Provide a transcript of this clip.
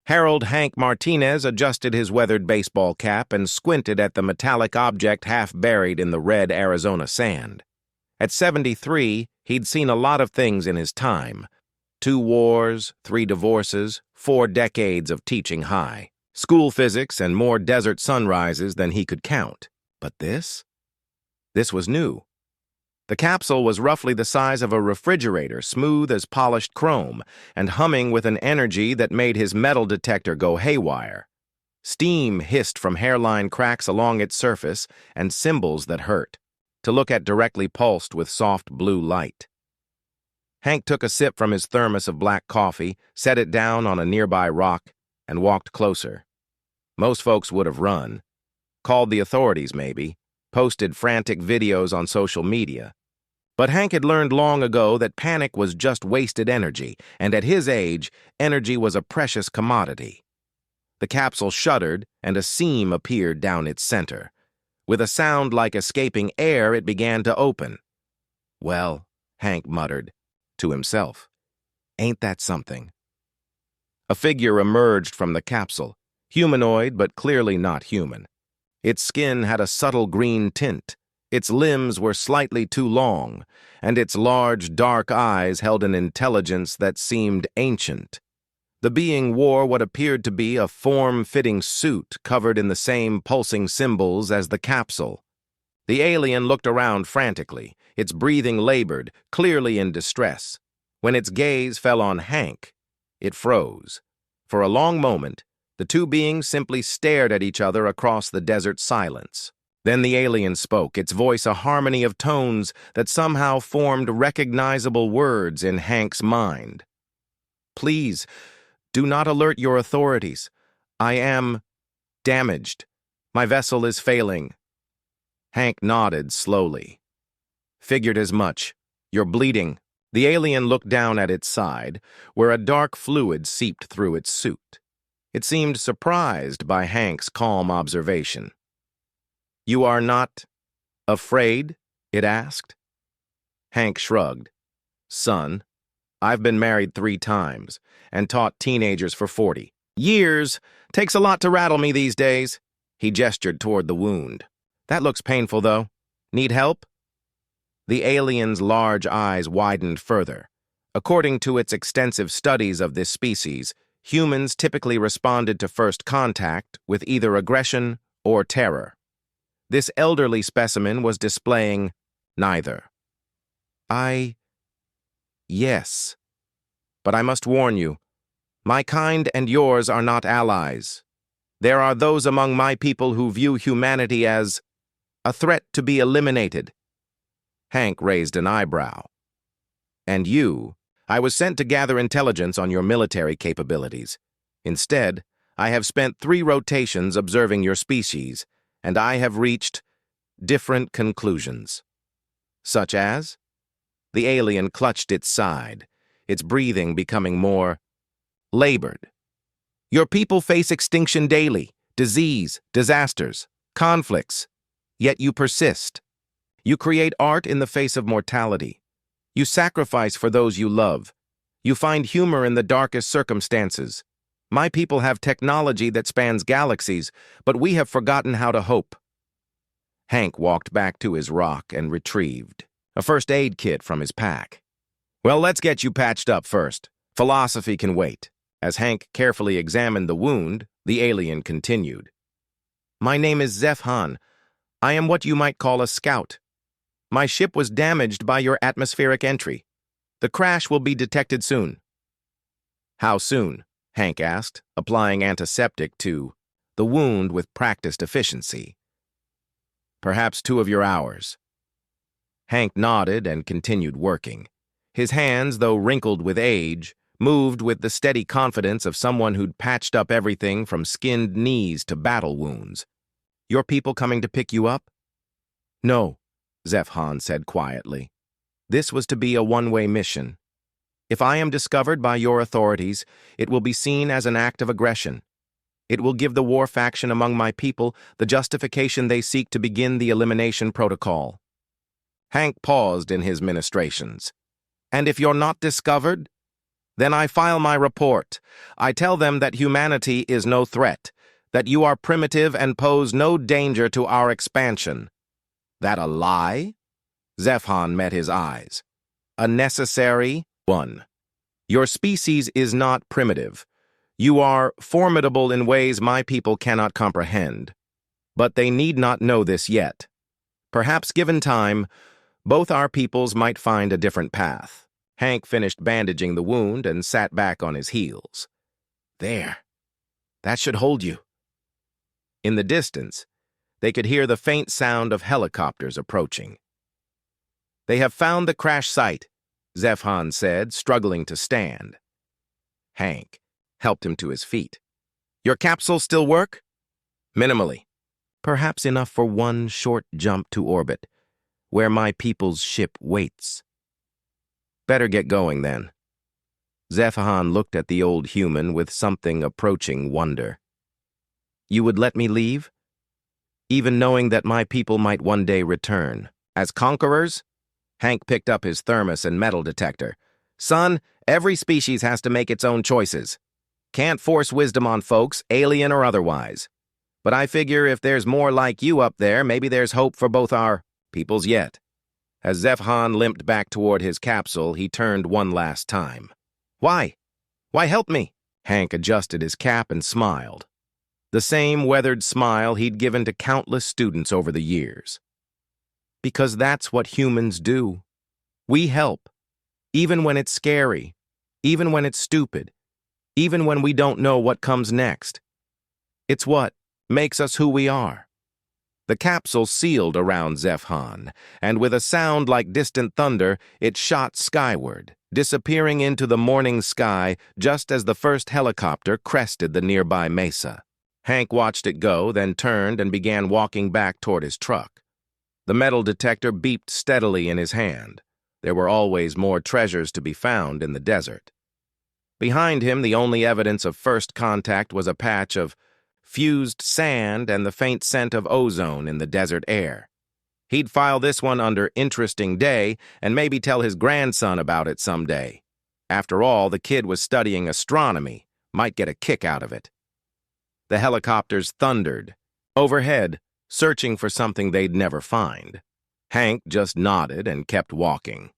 Harold Hank Martinez adjusted his weathered baseball cap and squinted at the metallic object half buried in the red Arizona sand. At 73, he'd seen a lot of things in his time. 2 wars, 3 divorces, 4 decades of teaching high, school physics, and more desert sunrises than he could count. But this? This was new. The capsule was roughly the size of a refrigerator, smooth as polished chrome, and humming with an energy that made his metal detector go haywire. Steam hissed from hairline cracks along its surface and symbols that hurt, to look at directly pulsed with soft blue light. Hank took a sip from his thermos of black coffee, set it down on a nearby rock, and walked closer. Most folks would have run, called the authorities maybe, posted frantic videos on social media. But Hank had learned long ago that panic was just wasted energy, and at his age, energy was a precious commodity. The capsule shuddered, and a seam appeared down its center. With a sound like escaping air, it began to open. "Well," Hank muttered, to himself, "ain't that something?" A figure emerged from the capsule, humanoid but clearly not human. Its skin had a subtle green tint. Its limbs were slightly too long, and its large, dark eyes held an intelligence that seemed ancient. The being wore what appeared to be a form-fitting suit covered in the same pulsing symbols as the capsule. The alien looked around frantically, its breathing labored, clearly in distress. When its gaze fell on Hank, it froze. For a long moment, the two beings simply stared at each other across the desert silence. Then the alien spoke, its voice a harmony of tones that somehow formed recognizable words in Hank's mind. "Please, do not alert your authorities. I am damaged. My vessel is failing." Hank nodded slowly. "Figured as much. You're bleeding." The alien looked down at its side, where a dark fluid seeped through its suit. It seemed surprised by Hank's calm observation. "You are not afraid?" it asked. Hank shrugged. "Son, I've been married 3 times and taught teenagers for 40 years. Takes a lot to rattle me these days." He gestured toward the wound. "That looks painful, though. Need help?" The alien's large eyes widened further. According to its extensive studies of this species, humans typically responded to first contact with either aggression or terror. This elderly specimen was displaying neither. Yes. But I must warn you, my kind and yours are not allies. There are those among my people who view humanity as a threat to be eliminated." Hank raised an eyebrow. "And you? I was sent to gather intelligence on your military capabilities. Instead, I have spent 3 rotations observing your species, and I have reached different conclusions." "Such as?" The alien clutched its side, its breathing becoming more labored. "Your people face extinction daily, disease, disasters, conflicts, yet you persist. You create art in the face of mortality. You sacrifice for those you love. You find humor in the darkest circumstances. My people have technology that spans galaxies, but we have forgotten how to hope." Hank walked back to his rock and retrieved a first aid kit from his pack. "Well, let's get you patched up first. Philosophy can wait." As Hank carefully examined the wound, the alien continued. "My name is Zeph Han. I am what you might call a scout. My ship was damaged by your atmospheric entry. The crash will be detected soon." "How soon?" Hank asked, applying antiseptic to the wound with practiced efficiency. "Perhaps 2 of your hours." Hank nodded and continued working. His hands, though wrinkled with age, moved with the steady confidence of someone who'd patched up everything from skinned knees to battle wounds. "Your people coming to pick you up?" "No," Zeph Han said quietly. "This was to be a one-way mission. If I am discovered by your authorities, it will be seen as an act of aggression. It will give the war faction among my people the justification they seek to begin the elimination protocol." Hank paused in his ministrations. "And if you're not discovered?" Then I file my report. I tell them that humanity is no threat, that you are primitive and pose no danger to our expansion. That a lie? Zephon met his eyes. A necessary one. Your species is not primitive. You are formidable in ways my people cannot comprehend. But they need not know this yet. Perhaps given time, both our peoples might find a different path. Hank finished bandaging the wound and sat back on his heels. There. That should hold you. In the distance, they could hear the faint sound of helicopters approaching. They have found the crash site, Zephon said, struggling to stand. Hank helped him to his feet. Your capsule still work? Minimally. Perhaps enough for one short jump to orbit, where my people's ship waits. Better get going, then. Zephon looked at the old human with something approaching wonder. You would let me leave? Even knowing that my people might one day return. As conquerors? Hank picked up his thermos and metal detector. Son, every species has to make its own choices. Can't force wisdom on folks, alien or otherwise. But I figure if there's more like you up there, maybe there's hope for both our peoples yet. As Zephon limped back toward his capsule, he turned one last time. Why? Why help me? Hank adjusted his cap and smiled. The same weathered smile he'd given to countless students over the years. Because that's what humans do. We help. Even when it's scary. Even when it's stupid. Even when we don't know what comes next. It's what makes us who we are. The capsule sealed around Zephon, and with a sound like distant thunder, it shot skyward, disappearing into the morning sky just as the first helicopter crested the nearby mesa. Hank watched it go, then turned and began walking back toward his truck. The metal detector beeped steadily in his hand. There were always more treasures to be found in the desert. Behind him, the only evidence of first contact was a patch of fused sand and the faint scent of ozone in the desert air. He'd file this one under Interesting Day and maybe tell his grandson about it someday. After all, the kid was studying astronomy, might get a kick out of it. The helicopters thundered, overhead, searching for something they'd never find. Hank just nodded and kept walking.